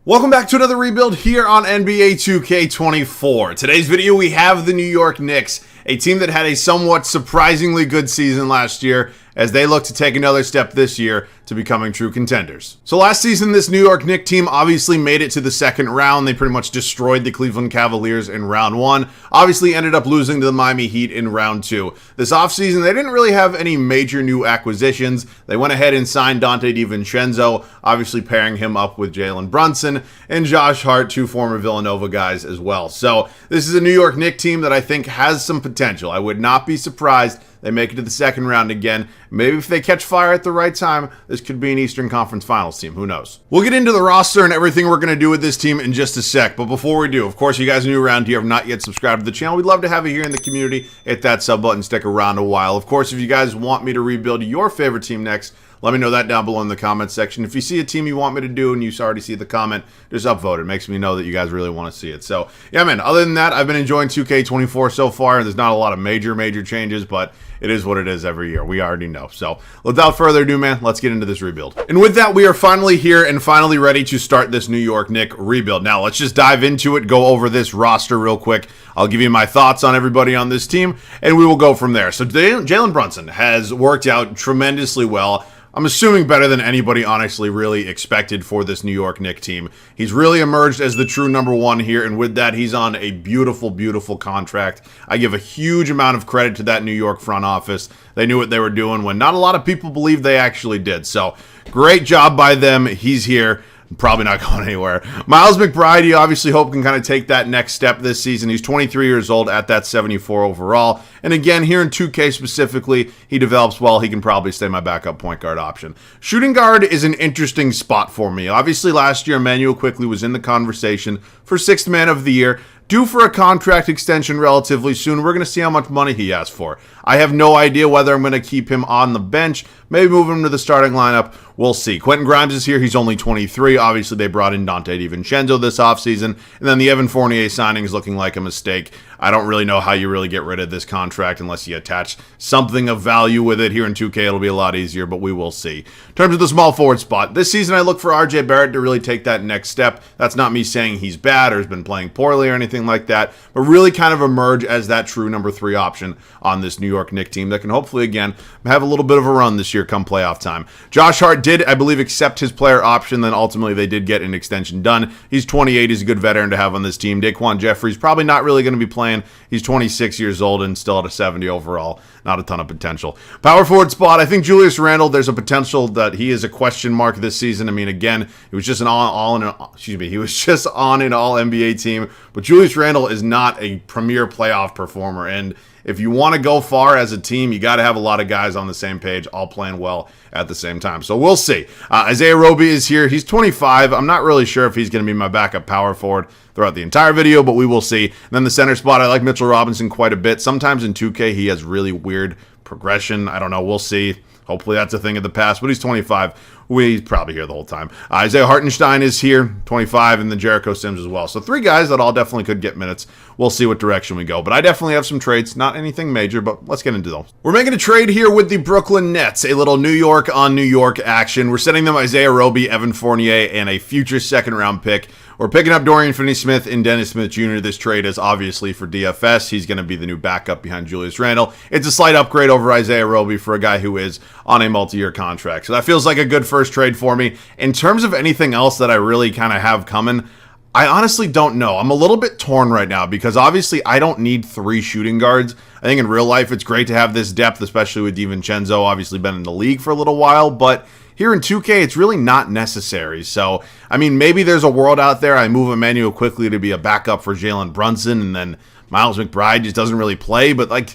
Welcome back to another rebuild here on NBA 2K24. Today's video we have the New York Knicks, a team that had a somewhat surprisingly good season last year as they look to take another step this year to becoming true contenders. So last season, this New York Knicks team obviously made it to the second round. They pretty much destroyed the Cleveland Cavaliers in round one. Obviously ended up losing to the Miami Heat in round two. This offseason, they didn't really have any major new acquisitions. They went ahead and signed Donte DiVincenzo, obviously pairing him up with Jalen Brunson, and Josh Hart, two former Villanova guys as well. So this is a New York Knicks team that I think has some potential. I would not be surprised they make it to the second round again. Maybe if they catch fire at the right time, this could be an Eastern Conference Finals team. Who knows? We'll get into the roster and everything we're going to do with this team in just a sec. But before we do, of course, you guys are new around here, have not yet subscribed to the channel. We'd love to have you here in the community. Hit that sub button, stick around a while. Of course, if you guys want me to rebuild your favorite team next, let me know that down below in the comment section. If you see a team you want me to do and you already see the comment, just upvote it. It makes me know that you guys really want to see it. So, yeah, man, other than that, I've been enjoying 2K24 so far. There's not a lot of major changes, but it is what it is every year. We already know. So, without further ado, man, let's get into this rebuild. And with that, we are finally here and finally ready to start this New York Knicks rebuild. Now, let's just dive into it, go over this roster real quick. I'll give you my thoughts on everybody on this team, and we will go from there. So, Jalen Brunson has worked out tremendously well. I'm assuming better than anybody honestly really expected for this New York Knicks team. He's really emerged as the true number one here, and with that, he's on a beautiful contract. I give a huge amount of credit to that New York front office. They knew what they were doing when not a lot of people believed they actually did. So, great job by them. He's here. Probably not going anywhere. Miles McBride, you obviously hope can kind of take that next step this season. He's 23 years old at that 74 overall. And again, here in 2K specifically, he develops well. He can probably stay my backup point guard option. Shooting guard is an interesting spot for me. Obviously, last year, Emmanuel Quickley was in the conversation for sixth man of the year. Due for a contract extension relatively soon. We're going to see how much money he asks for. I have no idea whether I'm going to keep him on the bench, maybe move him to the starting lineup. We'll see. Quentin Grimes is here. He's only 23. Obviously, they brought in Donte DiVincenzo this offseason. And then the Evan Fournier signing is looking like a mistake. I don't really know how you really get rid of this contract unless you attach something of value with it. Here in 2K, it'll be a lot easier, but we will see. In terms of the small forward spot, this season I look for RJ Barrett to really take that next step. That's not me saying he's bad or has been playing poorly or anything like that, but really kind of emerge as that true number 3 option on this New York Knicks team that can hopefully, again, have a little bit of a run this year come playoff time. Josh Hart did, I believe, accept his player option, then ultimately they did get an extension done. He's 28. He's a good veteran to have on this team. Daquan Jeffries probably not really going to be playing. He's 26 years old and still at a 70 overall. Not a ton of potential. Power forward spot, I think Julius Randle, there's a potential that he is a question mark this season. I mean, again, he was just an all NBA team, but Julius Randle is not a premier playoff performer, and if you want to go far as a team, you got to have a lot of guys on the same page, all playing well at the same time. So we'll see. Isaiah Roby is here. He's 25. I'm not really sure if he's going to be my backup power forward throughout the entire video, but we will see. And then the center spot, I like Mitchell Robinson quite a bit. Sometimes in 2K, he has really weird progression. I don't know. We'll see. Hopefully that's a thing of the past, but he's 25. He's probably here the whole time. Isaiah Hartenstein is here, 25, and then Jericho Sims as well. So 3 guys that all definitely could get minutes. We'll see what direction we go. But I definitely have some trades. Not anything major, but let's get into those. We're making a trade here with the Brooklyn Nets. A little New York on New York action. We're sending them Isaiah Roby, Evan Fournier, and a future second-round pick. We're picking up Dorian Finney-Smith and Dennis Smith Jr. This trade is obviously for DFS. He's going to be the new backup behind Julius Randle. It's a slight upgrade over Isaiah Roby for a guy who is on a multi-year contract. So that feels like a good first trade for me. In terms of anything else that I really kind of have coming, I honestly don't know. I'm a little bit torn right now because obviously I don't need 3 shooting guards. I think in real life it's great to have this depth, especially with DiVincenzo, obviously been in the league for a little while, but here in 2K, it's really not necessary. So, I mean, maybe there's a world out there. I move Emmanuel Quickley to be a backup for Jalen Brunson, and then Miles McBride just doesn't really play. But, like,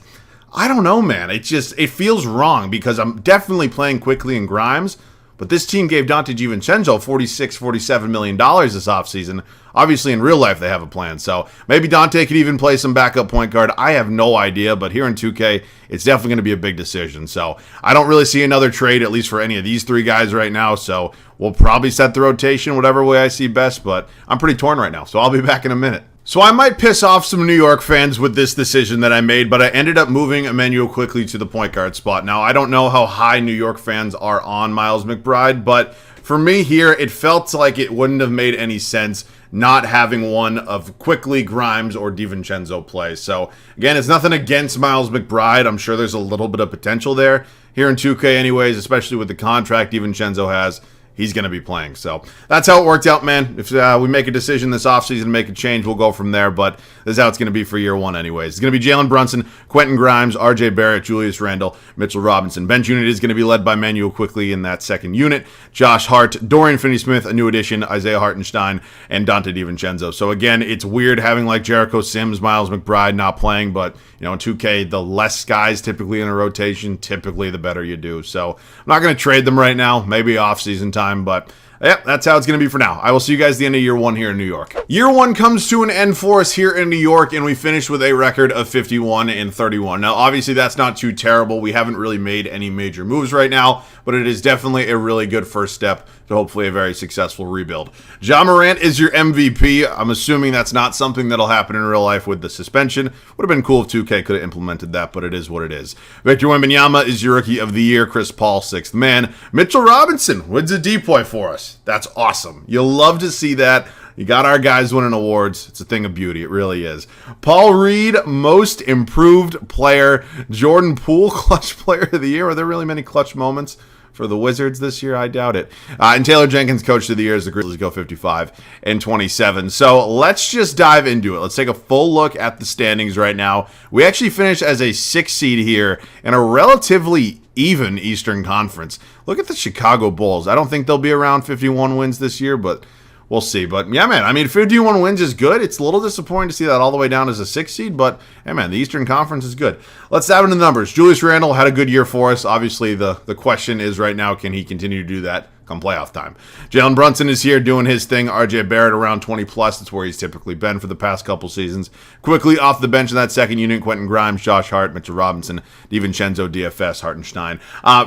I don't know, man. It feels wrong because I'm definitely playing Quickley and Grimes. But this team gave Donte DiVincenzo $47 million this offseason. Obviously, in real life, they have a plan. So maybe Donte could even play some backup point guard. I have no idea. But here in 2K, it's definitely going to be a big decision. So I don't really see another trade, at least for any of these 3 guys right now. So we'll probably set the rotation whatever way I see best. But I'm pretty torn right now. So I'll be back in a minute. So I might piss off some New York fans with this decision that I made, but I ended up moving Emmanuel Quickley to the point guard spot. Now, I don't know how high New York fans are on Miles McBride, but for me here, it felt like it wouldn't have made any sense not having one of Quickly, Grimes, or DiVincenzo play. So, again, it's nothing against Miles McBride. I'm sure there's a little bit of potential there here in 2K anyways, especially with the contract DiVincenzo has. He's going to be playing. So that's how it worked out, man. If we make a decision this offseason to make a change, we'll go from there. But this is how it's going to be for year one anyways. It's going to be Jalen Brunson, Quentin Grimes, RJ Barrett, Julius Randle, Mitchell Robinson. Bench unit is going to be led by Manuel Quickly in that second unit. Josh Hart, Dorian Finney-Smith, a new addition, Isaiah Hartenstein, and Dante DiVincenzo. So again, it's weird having like Jericho Sims, Miles McBride not playing, but in 2K, the less guys typically in a rotation, typically the better you do. So I'm not going to trade them right now, maybe off-season time, but yeah, that's how it's going to be for now. I will see you guys at the end of year one here in New York. Year one comes to an end for us here in New York, and we finished with a record of 51-31. Now, obviously, that's not too terrible. We haven't really made any major moves right now, but it is definitely a really good first step to hopefully a very successful rebuild. Ja Morant is your MVP. I'm assuming that's not something that'll happen in real life with the suspension. Would have been cool if 2K could have implemented that, but it is what it is. Victor Wembanyama is your Rookie of the Year. Chris Paul, 6th man. Mitchell Robinson wins a DPOY for us. That's awesome. You'll love to see that. You got our guys winning awards. It's a thing of beauty. It really is. Paul Reed, Most Improved Player. Jordan Poole, Clutch Player of the Year. Are there really many clutch moments for the Wizards this year? I doubt it. And Taylor Jenkins, Coach of the Year, as the Grizzlies go 55-27. So let's just dive into it. Let's take a full look at the standings right now. We actually finished as a 6th seed here in a relatively even Eastern Conference. Look at the Chicago Bulls. I don't think they'll be around 51 wins this year, but we'll see. But yeah, man, I mean, 51 wins is good. It's a little disappointing to see that all the way down as a 6th seed, but hey, man, the Eastern Conference is good. Let's dive into the numbers. Julius Randle had a good year for us. Obviously, the question is right now, can he continue to do that come playoff time? Jalen Brunson is here doing his thing. RJ Barrett around 20 plus. That's where he's typically been for the past couple seasons. Quickly off the bench in that second unit, Quentin Grimes, Josh Hart, Mitchell Robinson, DiVincenzo, DFS, Hartenstein.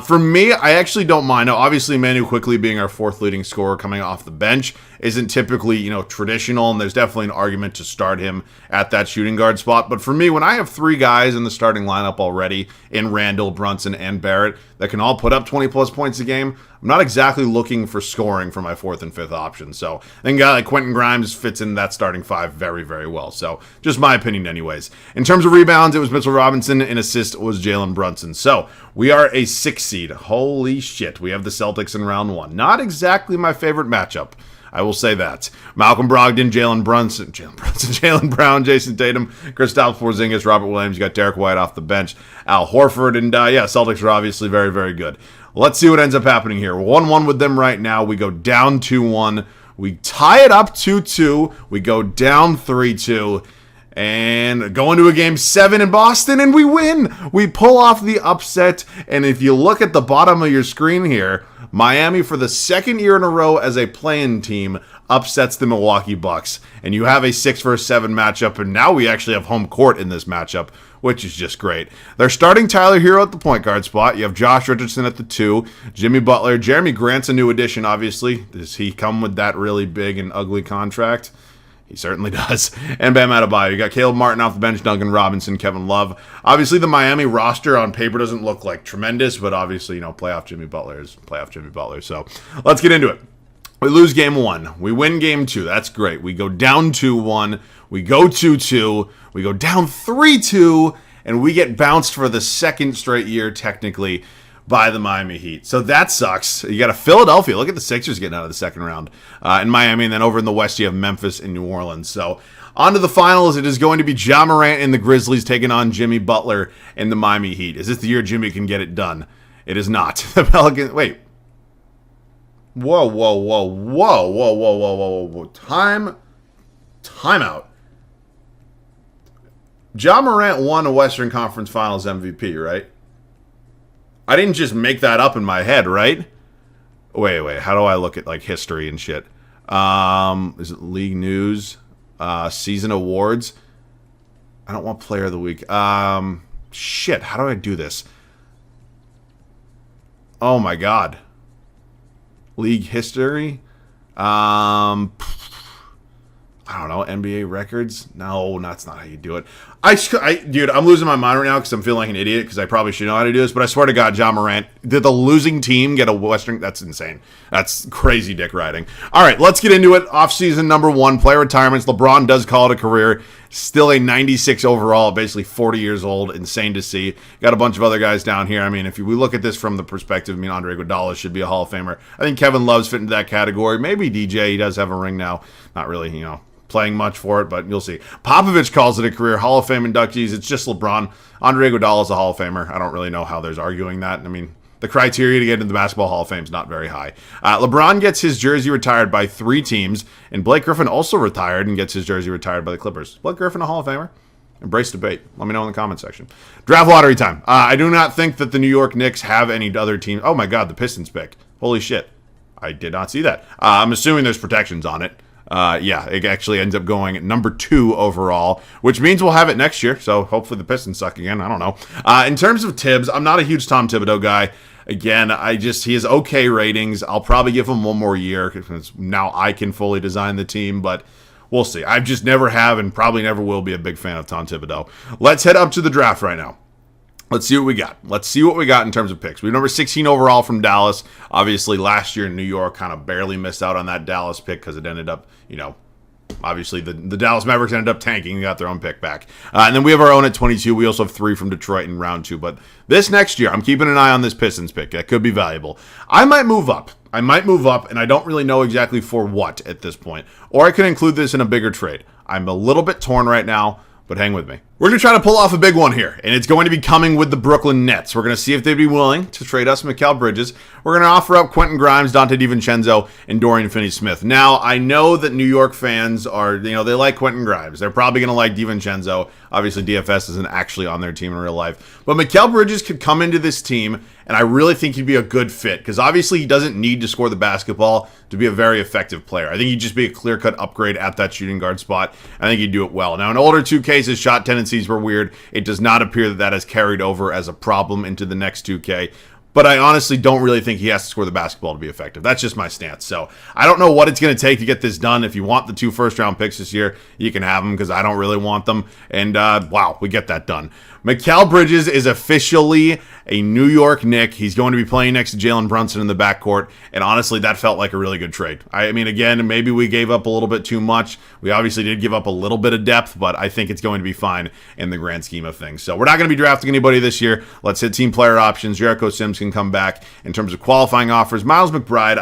For me, I actually don't mind. Now, obviously, Manu Quickly being our 4th leading scorer coming off the bench isn't typically, traditional, and there's definitely an argument to start him at that shooting guard spot. But for me, when I have 3 guys in the starting lineup already in Randle, Brunson, and Barrett that can all put up 20 plus points a game, I'm not exactly looking for scoring for my 4th and 5th options. So I think a guy like Quentin Grimes fits in that starting 5 very, very well. So just my opinion anyways. In terms of rebounds, it was Mitchell Robinson, and assist was Jalen Brunson. So we are a 6th seed. Holy shit. We have the Celtics in round 1. Not exactly my favorite matchup, I will say that. Malcolm Brogdon, Jalen Brown, Jason Tatum, Kristaps Porzingis, Robert Williams. You got Derek White off the bench, Al Horford, and Celtics are obviously very, very good. Let's see what ends up happening here. 1-1 with them right now. We go down 2-1. We tie it up 2-2. We go down 3-2. And go into a game 7 in Boston, and we win. We pull off the upset. And if you look at the bottom of your screen here, Miami, for the 2nd year in a row as a play-in team, upsets the Milwaukee Bucks. And you have a 6-7 matchup, and now we actually have home court in this matchup, which is just great. They're starting Tyler Hero at the point guard spot. You have Josh Richardson at the 2, Jimmy Butler. Jeremy Grant's a new addition, obviously. Does he come with that really big and ugly contract? He certainly does. And Bam Adebayo. You got Caleb Martin off the bench, Duncan Robinson, Kevin Love. Obviously, the Miami roster on paper doesn't look like tremendous, but obviously, playoff Jimmy Butler is playoff Jimmy Butler. So let's get into it. We lose game 1. We win game 2. That's great. We go down 2-1. We go 2-2. We go down 3-2. And we get bounced for the 2nd straight year, technically, by the Miami Heat. So that sucks. You got a Philadelphia. Look at the Sixers getting out of the 2nd round in Miami. And then over in the West, you have Memphis and New Orleans. So on to the finals. It is going to be Ja Morant and the Grizzlies taking on Jimmy Butler and the Miami Heat. Is this the year Jimmy can get it done? It is not. The Pelicans. Wait. Whoa. Time out. Ja Morant won a Western Conference Finals MVP, right? I didn't just make that up in my head, right? Wait. How do I look at history and shit? Is it league news? Season awards? I don't want player of the week. Shit, how do I do this? Oh my god. League history? I don't know, NBA records? No, that's not how you do it. Dude, I'm losing my mind right now because I'm feeling like an idiot because I probably should know how to do this, but I swear to God, John Morant, did the losing team get a Western? That's insane. That's crazy dick riding. All right, let's get into it. Offseason number 1, player retirements. LeBron does call it a career. Still a 96 overall, basically 40 years old. Insane to see. Got a bunch of other guys down here. I mean, if we look at this from the perspective, Andre Iguodala should be a Hall of Famer. I think Kevin Love's fit into that category. Maybe DJ, he does have a ring now. Not really, playing much for it, but you'll see. Popovich calls it a career. Hall of Fame inductees. It's just LeBron. Andre Iguodala is a Hall of Famer. I don't really know how there's arguing that. I mean, the criteria to get into the Basketball Hall of Fame is not very high. LeBron gets his jersey retired by 3 teams, and Blake Griffin also retired and gets his jersey retired by the Clippers. Blake Griffin a Hall of Famer? Embrace debate. Let me know in the comment section. Draft lottery time. I do not think that the New York Knicks have any other team. Oh my God, the Pistons pick. Holy shit. I did not see that. I'm assuming there's protections on it. Yeah, it actually ends up going at number 2 overall, which means we'll have it next year. So hopefully the Pistons suck again. I don't know. In terms of Tibbs, I'm not a huge Tom Thibodeau guy. Again, he has okay ratings. I'll probably give him one more year because now I can fully design the team, but we'll see. I just never have and probably never will be a big fan of Tom Thibodeau. Let's head up to the draft right now. Let's see what we got. Let's see what we got in terms of picks. We have number 16 overall from Dallas. Obviously, last year in New York, kind of barely missed out on that Dallas pick because it ended up, obviously the Dallas Mavericks ended up tanking and got their own pick back. And then we have our own at 22. We also have 3 from Detroit in round 2. But this next year, I'm keeping an eye on this Pistons pick. That could be valuable. I might move up, and I don't really know exactly for what at this point. Or I could include this in a bigger trade. I'm a little bit torn right now, but hang with me. We're going to try to pull off a big one here, and it's going to be coming with the Brooklyn Nets. We're going to see if they'd be willing to trade us Mikal Bridges. We're going to offer up Quentin Grimes, Dante DiVincenzo, and Dorian Finney-Smith. Now, I know that New York fans are, they like Quentin Grimes. They're probably going to like DiVincenzo. Obviously, DFS isn't actually on their team in real life. But Mikal Bridges could come into this team, and I really think he'd be a good fit, because obviously he doesn't need to score the basketball to be a very effective player. I think he'd just be a clear-cut upgrade at that shooting guard spot. I think he'd do it well. Now, in older 2Ks, his shot tendencies were weird. It does not appear that has carried over as a problem into the next 2K. But I honestly don't really think he has to score the basketball to be effective. That's just my stance. So I don't know what it's going to take to get this done. If you want the 2 first-round picks this year, you can have them because I don't really want them. And, wow, we get that done. Mikal Bridges is officially a New York Knick. He's going to be playing next to Jalen Brunson in the backcourt. And honestly, that felt like a really good trade. I mean, again, maybe we gave up a little bit too much. We obviously did give up a little bit of depth, but I think it's going to be fine in the grand scheme of things. So we're not going to be drafting anybody this year. Let's hit team player options. Jericho Sims can come back. In terms of qualifying offers, Miles McBride,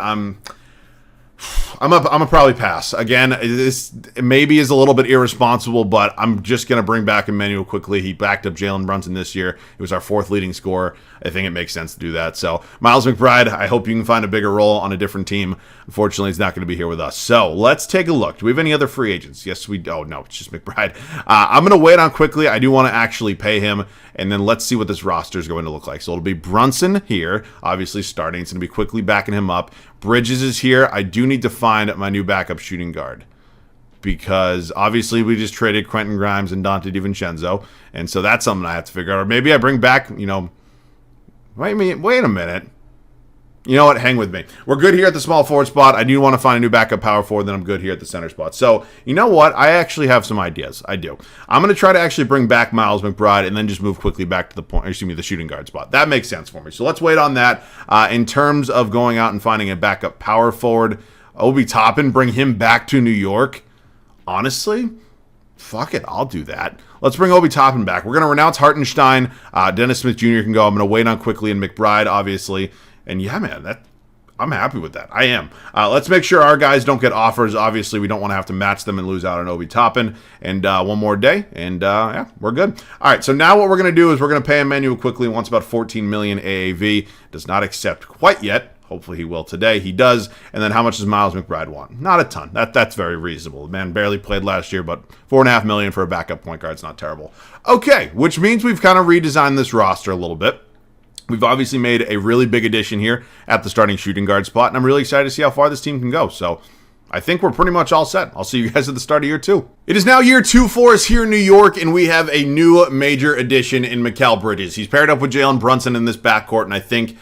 I'm a probably pass. Again, this maybe is a little bit irresponsible, but I'm just going to bring back Emmanuel quickly. He backed up Jalen Brunson this year. He was our 4th leading scorer. I think it makes sense to do that. So Miles McBride, I hope you can find a bigger role on a different team. Unfortunately, he's not going to be here with us. So let's take a look. Do we have any other free agents? Yes, we do. Oh, no, it's just McBride. I'm going to wait on quickly. I do want to actually pay him. And then let's see what this roster is going to look like. So it'll be Brunson here, obviously starting. It's going to be quickly backing him up. Bridges is here. I do need to find my new backup shooting guard, because obviously we just traded Quentin Grimes and Dante DiVincenzo. And so that's something I have to figure out. Or maybe I bring back, wait a minute. You know what? Hang with me. We're good here at the small forward spot. I do want to find a new backup power forward. Then I'm good here at the center spot. So, you know what? I actually have some ideas. I do. I'm going to try to actually bring back Miles McBride and then just move quickly back to the shooting guard spot. That makes sense for me. So let's wait on that. In terms of going out and finding a backup power forward, Obi Toppin, bring him back to New York. Honestly, fuck it. I'll do that. Let's bring Obi Toppin back. We're going to renounce Hartenstein. Dennis Smith Jr. can go. I'm going to wait on quickly and McBride, obviously. And yeah, man, I'm happy with that. I am. Let's make sure our guys don't get offers. Obviously, we don't want to have to match them and lose out on Obi Toppin. And one more day, and yeah, we're good. All right, so now what we're going to do is we're going to pay Emmanuel quickly. Wants about 14 million AAV. Does not accept quite yet. Hopefully he will today. He does. And then how much does Miles McBride want? Not a ton. That's very reasonable. The man barely played last year, but $4.5 million for a backup point guard is not terrible. Okay, which means we've kind of redesigned this roster a little bit. We've obviously made a really big addition here at the starting shooting guard spot, and I'm really excited to see how far this team can go. So I think we're pretty much all set. I'll see you guys at the start of year 2. It is now year 2 for us here in New York, and we have a new major addition in Mikal Bridges. He's paired up with Jalen Brunson in this backcourt, and I think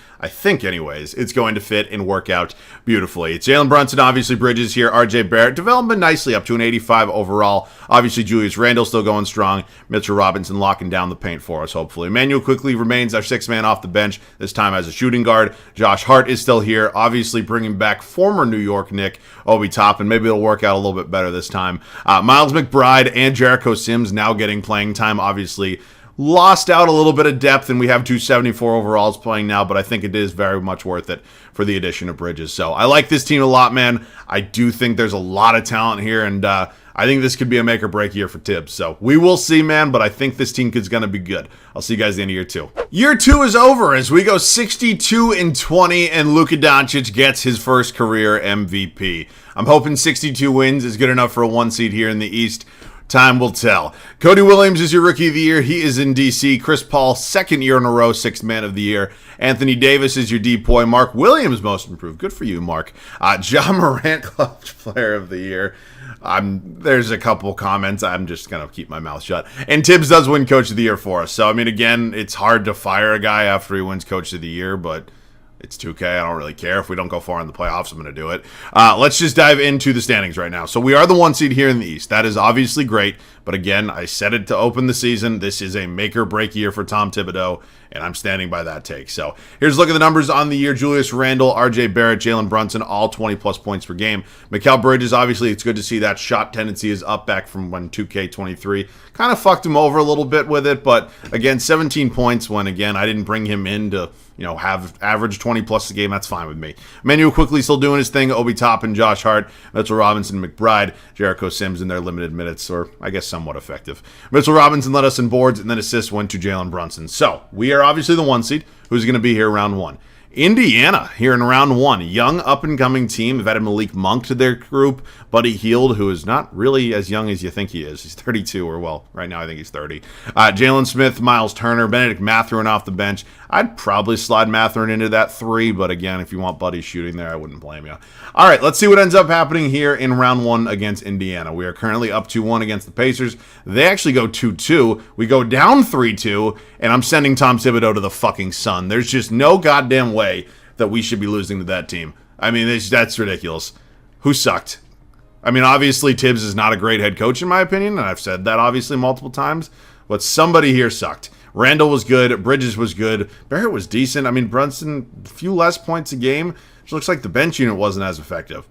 anyways, it's going to fit and work out beautifully. It's Jalen Brunson, obviously Bridges here, RJ Barrett, developing nicely up to an 85 overall. Obviously, Julius Randle still going strong. Mitchell Robinson locking down the paint for us, hopefully. Emmanuel quickly remains our sixth man off the bench, this time as a shooting guard. Josh Hart is still here, obviously bringing back former New York Knick Obi Toppin. Maybe it'll work out a little bit better this time. Miles McBride and Jericho Sims now getting playing time, obviously. Lost out a little bit of depth, and we have 274 overalls playing now, but I think it is very much worth it for the addition of Bridges. So I like this team a lot, man. I do think there's a lot of talent here, and I think this could be a make or break year for Tibbs. So we will see, man, but I think this team is going to be good. I'll see you guys at the end of year 2. Year 2 is over as we go 62-20, and Luka Doncic gets his first career MVP. I'm hoping 62 wins is good enough for a 1 seed here in the East. Time will tell. Cody Williams is your Rookie of the Year. He is in D.C. Chris Paul, second year in a row, Sixth Man of the Year. Anthony Davis is your DPOY. Mark Williams, Most Improved. Good for you, Mark. Ja Morant, Clutch Player of the Year. There's a couple comments. I'm just going to keep my mouth shut. And Tibbs does win Coach of the Year for us. So, I mean, again, it's hard to fire a guy after he wins Coach of the Year, but it's 2K. I don't really care. If we don't go far in the playoffs, I'm going to do it. Let's just dive into the standings right now. So we are the 1 seed here in the East. That is obviously great. But again, I said it to open the season. This is a make or break year for Tom Thibodeau, and I'm standing by that take. So here's a look at the numbers on the year. Julius Randle, RJ Barrett, Jalen Brunson, all 20-plus points per game. Mikal Bridges, obviously, it's good to see that shot tendency is up back from when 2K23 kind of fucked him over a little bit with it. But again, 17 points when, again, I didn't bring him in to have average 20-plus a game. That's fine with me. Emmanuel quickly still doing his thing. Obi Toppin, Josh Hart, Mitchell Robinson, McBride, Jericho Sims in their limited minutes, or I guess somewhat effective. Mitchell Robinson led us in boards, and then assists went to Jalen Brunson. So we are obviously the 1 seed. Who's going to be here round 1? Indiana here in round 1. Young up-and-coming team. They've added Malik Monk to their group. Buddy Hield, who is not really as young as you think he is. He's 32, or well, right now I think he's 30. Jalen Smith, Miles Turner, Benedict Mathurin off the bench. I'd probably slide Mathurin into that 3, but again, if you want Buddy shooting there, I wouldn't blame you. All right, let's see what ends up happening here in round 1 against Indiana. We are currently up 2-1 against the Pacers. They actually go 2-2. We go down 3-2, and I'm sending Tom Thibodeau to the fucking sun. There's just no goddamn way that we should be losing to that team. I mean, that's ridiculous. Who sucked? I mean, obviously, Tibbs is not a great head coach, in my opinion, and I've said that obviously multiple times, but somebody here sucked. Randall was good. Bridges was good. Barrett was decent. I mean, Brunson, a few less points a game. It looks like the bench unit wasn't as effective.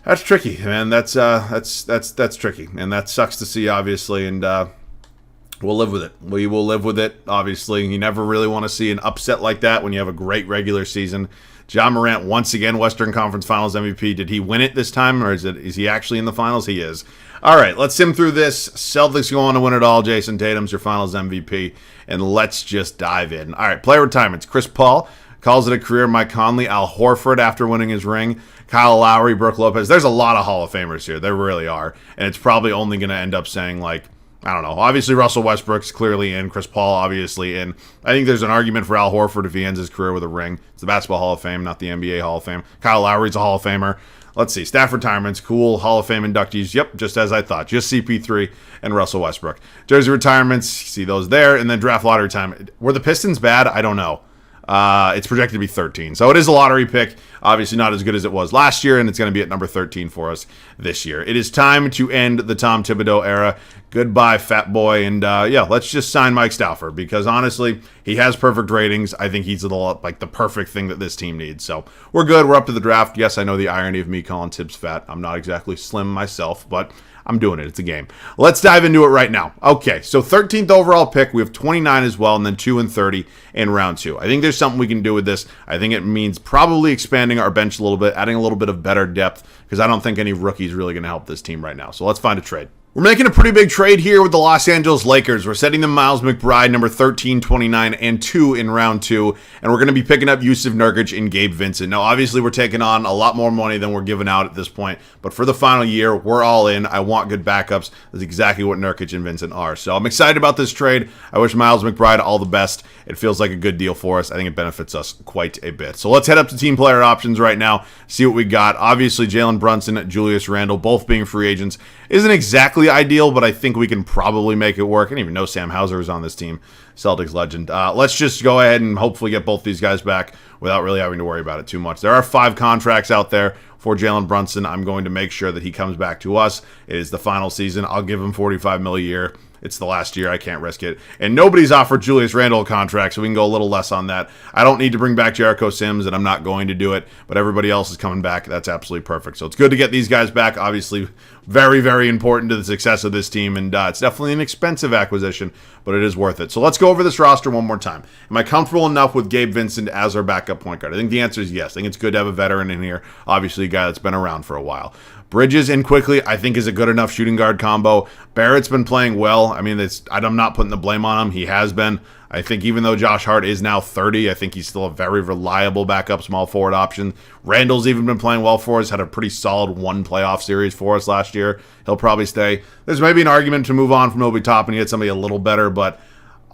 That's tricky, man. That's tricky, and that sucks to see, obviously, and we'll live with it. We will live with it, obviously. You never really want to see an upset like that when you have a great regular season. Ja Morant, once again, Western Conference Finals MVP. Did he win it this time, or is he actually in the finals? He is. All right, let's sim through this. Celtics go on to win it all. Jason Tatum's your finals MVP, and let's just dive in. All right, player retirements. Chris Paul calls it a career. Mike Conley, Al Horford after winning his ring, Kyle Lowry, Brook Lopez. There's a lot of Hall of Famers here. There really are, and it's probably only going to end up saying, like, I don't know. Obviously, Russell Westbrook's clearly in. Chris Paul, obviously, in. I think there's an argument for Al Horford if he ends his career with a ring. It's the Basketball Hall of Fame, not the NBA Hall of Fame. Kyle Lowry's a Hall of Famer. Let's see. Staff retirements. Cool. Hall of Fame inductees. Yep, just as I thought. Just CP3 and Russell Westbrook. Jersey retirements. See those there. And then draft lottery time. Were the Pistons bad? I don't know. It's projected to be 13. So it is a lottery pick. Obviously not as good as it was last year, and it's going to be at number 13 for us this year. It is time to end the Tom Thibodeau era. Goodbye, fat boy. And yeah, let's just sign Mike Stauffer because honestly, he has perfect ratings. I think he's the perfect thing that this team needs. So we're good. We're up to the draft. Yes, I know the irony of me calling Tibbs fat. I'm not exactly slim myself, but I'm doing it. It's a game. Let's dive into it right now. Okay, so 13th overall pick. We have 29 as well, and then 2 and 30 in round 2. I think there's something we can do with this. I think it means probably expanding our bench a little bit, adding a little bit of better depth, because I don't think any rookie's really going to help this team right now. So let's find a trade. We're making a pretty big trade here with the Los Angeles Lakers. We're setting them Miles McBride, number 13, 29, and 2 in round 2. And we're going to be picking up Jusuf Nurkic and Gabe Vincent. Now, obviously, we're taking on a lot more money than we're giving out at this point. But for the final year, we're all in. I want good backups. That's exactly what Nurkic and Vincent are. So I'm excited about this trade. I wish Miles McBride all the best. It feels like a good deal for us. I think it benefits us quite a bit. So let's head up to team player options right now, see what we got. Obviously, Jalen Brunson, Julius Randle, both being free agents, isn't exactly ideal, but I think we can probably make it work. I didn't even know Sam Hauser was on this team, Celtics legend. Let's just go ahead and hopefully get both these guys back without really having to worry about it too much. There are 5 contracts out there for Jalen Brunson. I'm going to make sure that he comes back to us. It is the final season. I'll give him $45 million a year. It's the last year. I can't risk it. And nobody's offered Julius Randle a contract, so we can go a little less on that. I don't need to bring back Jericho Sims, and I'm not going to do it, but everybody else is coming back. That's absolutely perfect. So it's good to get these guys back. Obviously, very, very important to the success of this team, and it's definitely an expensive acquisition, but it is worth it. So let's go over this roster one more time. Am I comfortable enough with Gabe Vincent as our backup point guard? I think the answer is yes. I think it's good to have a veteran in here, obviously a guy that's been around for a while. Bridges in quickly, I think, is a good enough shooting guard combo. Barrett's been playing well. I mean, I'm not putting the blame on him. He has been. I think even though Josh Hart is now 30, I think he's still a very reliable backup small forward option. Randall's even been playing well for us, had a pretty solid 1 playoff series for us last year. He'll probably stay. There's maybe an argument to move on from Obi Toppin and get somebody a little better, but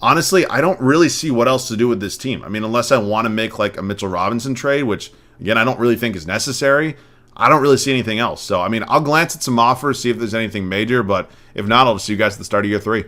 honestly, I don't really see what else to do with this team. I mean, unless I want to make like a Mitchell Robinson trade, which, again, I don't really think is necessary. I don't really see anything else. So, I mean, I'll glance at some offers, see if there's anything major, but if not, I'll just see you guys at the start of year 3.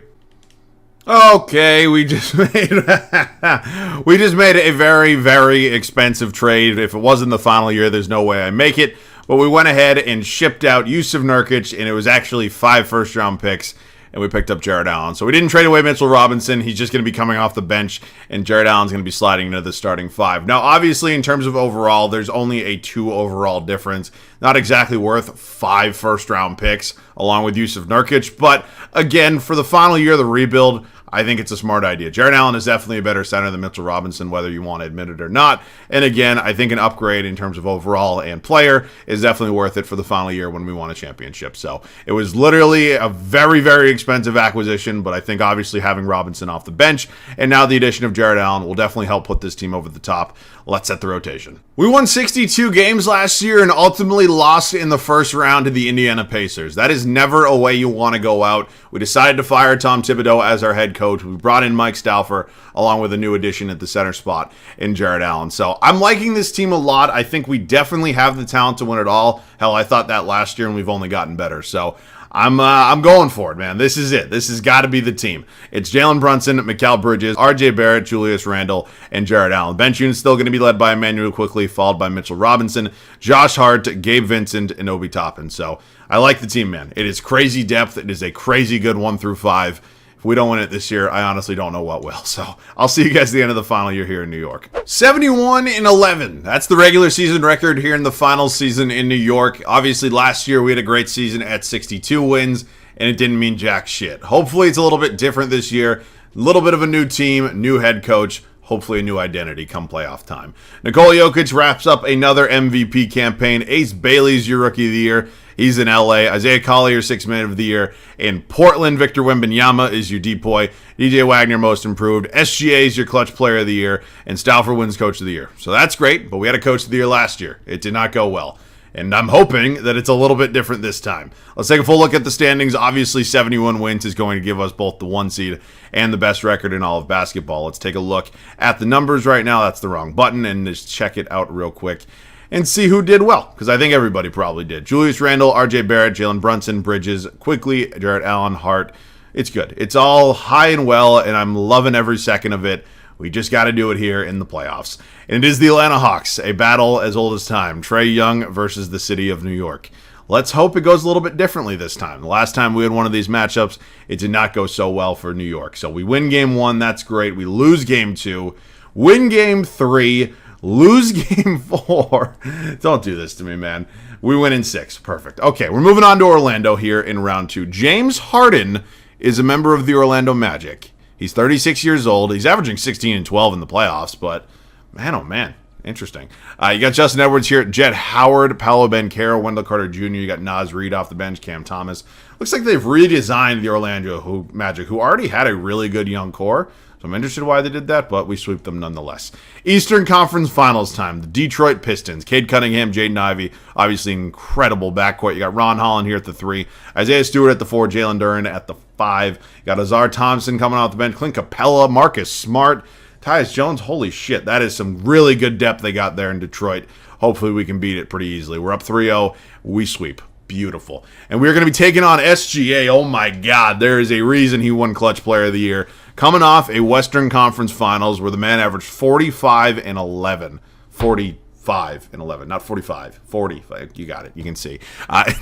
Okay, we just made a very, very expensive trade. If it wasn't the final year, there's no way I make it. But we went ahead and shipped out Jusuf Nurkic, and it was actually 5 first-round picks, and we picked up Jared Allen. So we didn't trade away Mitchell Robinson. He's just going to be coming off the bench, and Jared Allen's going to be sliding into the starting 5. Now, obviously, in terms of overall, there's only a 2 overall difference. Not exactly worth 5 first-round picks, along with Jusuf Nurkic. But, again, for the final year of the rebuild, I think it's a smart idea. Jared Allen is definitely a better center than Mitchell Robinson, whether you want to admit it or not. And again, I think an upgrade in terms of overall and player is definitely worth it for the final year when we won a championship. So it was literally a very, very expensive acquisition, but I think obviously having Robinson off the bench and now the addition of Jared Allen will definitely help put this team over the top. Let's set the rotation. We won 62 games last year and ultimately lost in the first round to the Indiana Pacers. That is never a way you want to go out. We decided to fire Tom Thibodeau as our head coach. We brought in Mike Stauffer along with a new addition at the center spot in Jared Allen. So I'm liking this team a lot. I think we definitely have the talent to win it all. Hell, I thought that last year and we've only gotten better. So I'm going for it, man. This is it. This has got to be the team. It's Jalen Brunson, Mikal Bridges, RJ Barrett, Julius Randle, and Jared Allen. Bench unit's still going to be led by Emmanuel Quickly, followed by Mitchell Robinson, Josh Hart, Gabe Vincent, and Obi Toppin. So I like the team, man. It is crazy depth. It is a crazy good 1 through 5. If we don't win it this year, I honestly don't know what will. So I'll see you guys at the end of the final year here in New York. 71-11. That's the regular season record here in the final season in New York. Obviously, last year we had a great season at 62 wins, and it didn't mean jack shit. Hopefully, it's a little bit different this year. A little bit of a new team, new head coach. Hopefully a new identity come playoff time. Nikola Jokic wraps up another MVP campaign. Ace Bailey's your rookie of the year. He's in LA. Isaiah Collier, 6th man of the year. In Portland, Victor Wembanyama is your depoy. DJ Wagner, most improved. SGA is your clutch player of the year. And Stauffer wins coach of the year. So that's great, but we had a coach of the year last year. It did not go well. And I'm hoping that it's a little bit different this time. Let's take a full look at the standings. Obviously, 71 wins is going to give us both the 1 seed and the best record in all of basketball. Let's take a look at the numbers right now. That's the wrong button. And just check it out real quick and see who did well, because I think everybody probably did. Julius Randle, RJ Barrett, Jalen Brunson, Bridges, Quickly, Jared Allen, Hart. It's good. It's all high and well, and I'm loving every second of it. We just got to do it here in the playoffs. And it is the Atlanta Hawks, a battle as old as time. Trae Young versus the city of New York. Let's hope it goes a little bit differently this time. The last time we had one of these matchups, it did not go so well for New York. So we win game 1, that's great. We lose game 2, win game 3, lose game 4. Don't do this to me, man. We win in 6. Perfect. Okay, we're moving on to Orlando here in round 2. James Harden is a member of the Orlando Magic. He's 36 years old. He's averaging 16 and 12 in the playoffs, but man, oh man. Interesting. You got Justin Edwards here, Jett Howard, Paolo Banchero, Wendell Carter Jr. You got Naz Reid off the bench, Cam Thomas. Looks like they've redesigned the Orlando Magic, who already had a really good young core. So I'm interested why they did that, but we sweep them nonetheless. Eastern Conference Finals time. The Detroit Pistons. Cade Cunningham, Jaden Ivey. Obviously incredible backcourt. You got Ron Holland here at the 3. Isaiah Stewart at the 4. Jalen Duren at the 5. You got Azar Thompson coming off the bench. Clint Capella, Marcus Smart. Tyus Jones, holy shit, that is some really good depth they got there in Detroit. Hopefully we can beat it pretty easily. We're up 3-0. We sweep. Beautiful. And we're going to be taking on SGA. Oh my God, there is a reason he won Clutch Player of the Year. Coming off a Western Conference Finals where the man averaged 45 and 11. 45 and 11, not 45. 40. You got it. You can see.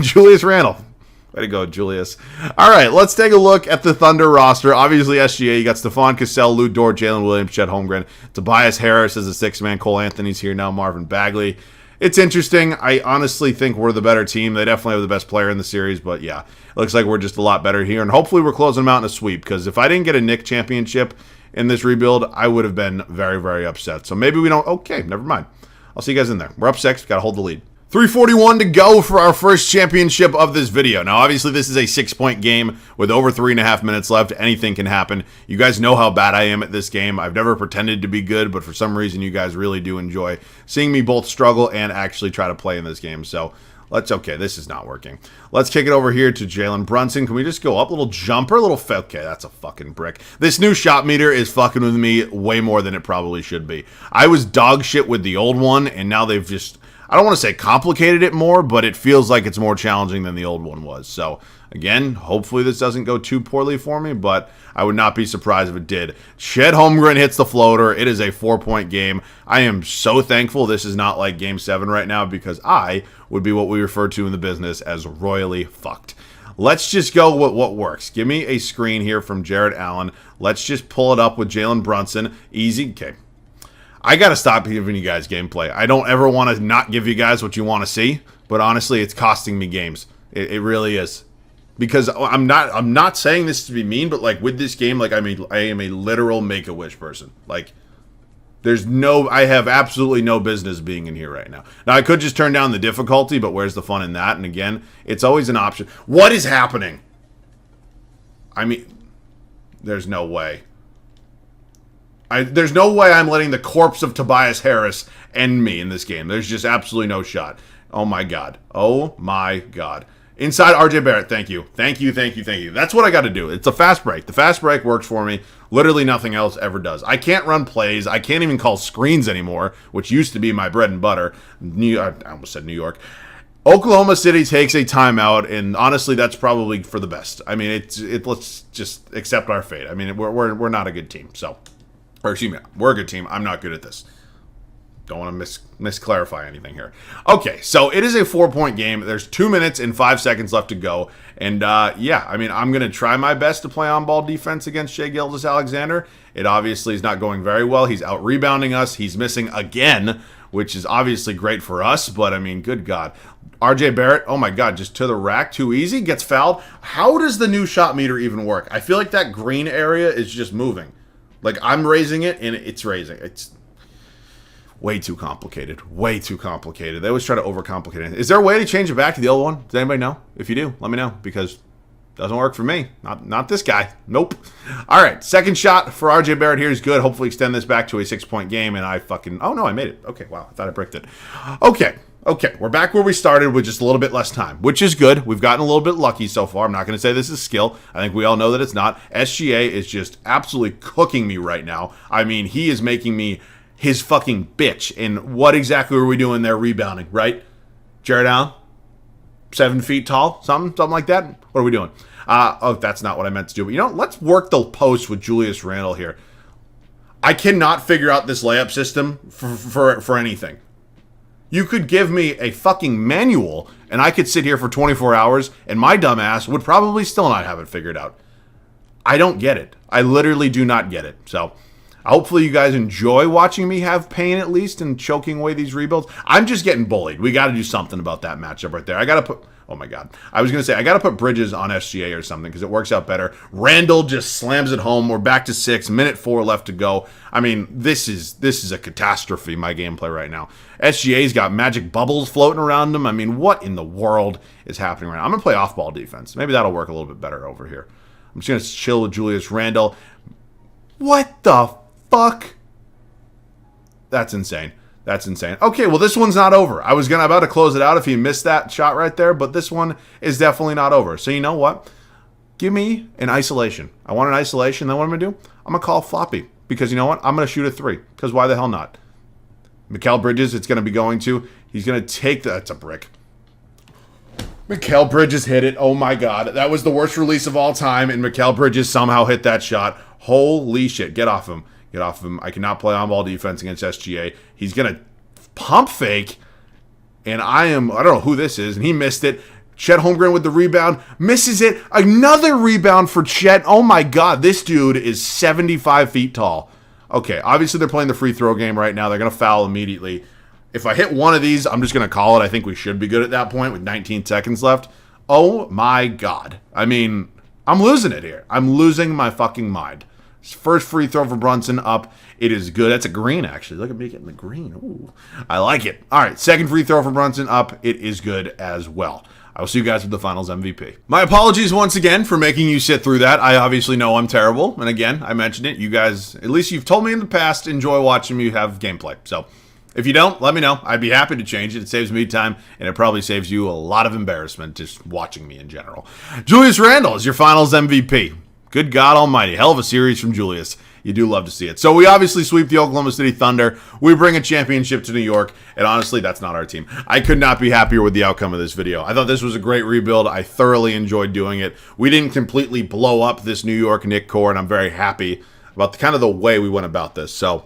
Julius Randle. Way to go, Julius. All right, let's take a look at the Thunder roster. Obviously, SGA, you got Stephon Cassell, Lou Dort, Jalen Williams, Chet Holmgren. Tobias Harris as a six-man. Cole Anthony's here now. Marvin Bagley. It's interesting. I honestly think we're the better team. They definitely have the best player in the series, but yeah, it looks like we're just a lot better here. And hopefully we're closing them out in a sweep, because if I didn't get a Knick championship in this rebuild, I would have been very, very upset. So maybe we don't. Okay, never mind. I'll see you guys in there. We're up 6. Got to hold the lead. 3:41 to go for our first championship of this video. Now, obviously, this is a 6-point game with over 3.5 minutes left. Anything can happen. You guys know how bad I am at this game. I've never pretended to be good, but for some reason, you guys really do enjoy seeing me both struggle and actually try to play in this game. So, okay, this is not working. Let's kick it over here to Jalen Brunson. Can we just go up? Little jumper, okay, that's a fucking brick. This new shot meter is fucking with me way more than it probably should be. I was dog shit with the old one, and now they've just... I don't want to say complicated it more, but it feels like it's more challenging than the old one was. So, again, hopefully this doesn't go too poorly for me, but I would not be surprised if it did. Chet Holmgren hits the floater. It is a 4-point game. I am so thankful this is not like Game 7 right now, because I would be what we refer to in the business as royally fucked. Let's just go with what works. Give me a screen here from Jared Allen. Let's just pull it up with Jalen Brunson. Easy. Okay. I got to stop giving you guys gameplay. I don't ever want to not give you guys what you want to see, but honestly, it's costing me games. It really is. Because I'm not saying this to be mean, but like with this game, like I am a literal Make-A-Wish person. Like I have absolutely no business being in here right now. Now I could just turn down the difficulty, but where's the fun in that? And again, it's always an option. What is happening? I mean, there's no way. There's no way I'm letting the corpse of Tobias Harris end me in this game. There's just absolutely no shot. Oh, my God. Oh, my God. Inside RJ Barrett, thank you. Thank you, thank you, thank you. That's what I got to do. It's a fast break. The fast break works for me. Literally nothing else ever does. I can't run plays. I can't even call screens anymore, which used to be my bread and butter. I almost said New York. Oklahoma City takes a timeout, and honestly, that's probably for the best. I mean, let's just accept our fate. I mean, we're not a good team, so... Or excuse me, we're a good team. I'm not good at this. Don't want to misclarify anything here. Okay, so it is a 4-point game. There's 2 minutes and 5 seconds left to go. And yeah, I mean, I'm going to try my best to play on-ball defense against Shai Gilgeous-Alexander. It obviously is not going very well. He's out-rebounding us. He's missing again, which is obviously great for us. But, I mean, good God. RJ Barrett, oh my God, just to the rack, too easy, gets fouled. How does the new shot meter even work? I feel like that green area is just moving. Like, I'm raising it, and it's raising. It's way too complicated. Way too complicated. They always try to overcomplicate it. Is there a way to change it back to the old one? Does anybody know? If you do, let me know, because it doesn't work for me. Not this guy. Nope. All right, second shot for RJ Barrett here is good. Hopefully extend this back to a 6-point game, and I fucking... Oh, no, I made it. Okay, wow, I thought I bricked it. Okay, we're back where we started with just a little bit less time, which is good. We've gotten a little bit lucky so far. I'm not going to say this is skill. I think we all know that it's not. SGA is just absolutely cooking me right now. I mean, he is making me his fucking bitch. And what exactly are we doing there rebounding, right? Jared Allen? 7 feet tall? Something like that? What are we doing? Oh, that's not what I meant to do. But, you know, let's work the post with Julius Randle here. I cannot figure out this layup system for anything. You could give me a fucking manual, and I could sit here for 24 hours, and my dumb ass would probably still not have it figured out. I don't get it. I literally do not get it. So, hopefully you guys enjoy watching me have pain at least and choking away these rebuilds. I'm just getting bullied. We got to do something about that matchup right there. I got to put... Oh my God. I was going to say, I got to put Bridges on SGA or something because it works out better. Randall just slams it home. We're back to 6, minute 4 left to go. I mean, this is a catastrophe, my gameplay right now. SGA's got magic bubbles floating around him. I mean, what in the world is happening right now? I'm going to play off-ball defense. Maybe that'll work a little bit better over here. I'm just going to chill with Julius Randle. What the fuck? That's insane. That's insane. Okay, well, this one's not over. I was about to close it out if he missed that shot right there, but this one is definitely not over. So you know what? Give me an isolation. I want an isolation. Then what I'm going to do? I'm going to call floppy because you know what? I'm going to shoot a 3 because why the hell not? Mikal Bridges, it's going to be going to. He's going to take that's a brick. Mikal Bridges hit it. Oh my God. That was the worst release of all time, and Mikal Bridges somehow hit that shot. Holy shit. Get off him. Get off of him. I cannot play on-ball defense against SGA. He's going to pump fake, and I don't know who this is, and he missed it. Chet Holmgren with the rebound. Misses it. Another rebound for Chet. Oh, my God. This dude is 75 feet tall. Okay, obviously they're playing the free throw game right now. They're going to foul immediately. If I hit one of these, I'm just going to call it. I think we should be good at that point with 19 seconds left. Oh, my God. I mean, I'm losing it here. I'm losing my fucking mind. First free throw for Brunson up. It is good. That's a green, actually. Look at me getting the green. Ooh, I like it. All right, second free throw for Brunson up. It is good as well. I will see you guys with the finals MVP. My apologies once again for making you sit through that. I obviously know I'm terrible. And again, I mentioned it. You guys, at least you've told me in the past, enjoy watching me have gameplay. So if you don't, let me know. I'd be happy to change it. It saves me time, and it probably saves you a lot of embarrassment just watching me in general. Julius Randle is your finals MVP. Good God almighty. Hell of a series from Julius. You do love to see it. So we obviously sweep the Oklahoma City Thunder. We bring a championship to New York. And honestly, that's not our team. I could not be happier with the outcome of this video. I thought this was a great rebuild. I thoroughly enjoyed doing it. We didn't completely blow up this New York Knicks core, and I'm very happy about kind of the way we went about this. So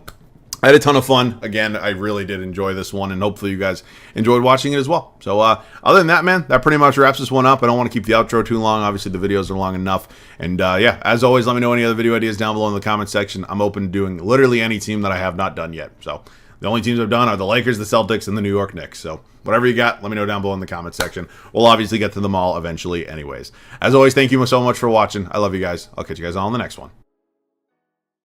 I had a ton of fun. Again, I really did enjoy this one, and hopefully you guys enjoyed watching it as well. So other than that, man, that pretty much wraps this one up. I don't want to keep the outro too long. Obviously, the videos are long enough. And yeah, as always, let me know any other video ideas down below in the comment section. I'm open to doing literally any team that I have not done yet. So the only teams I've done are the Lakers, the Celtics, and the New York Knicks. So whatever you got, let me know down below in the comment section. We'll obviously get to them all eventually anyways. As always, thank you so much for watching. I love you guys. I'll catch you guys all in the next one.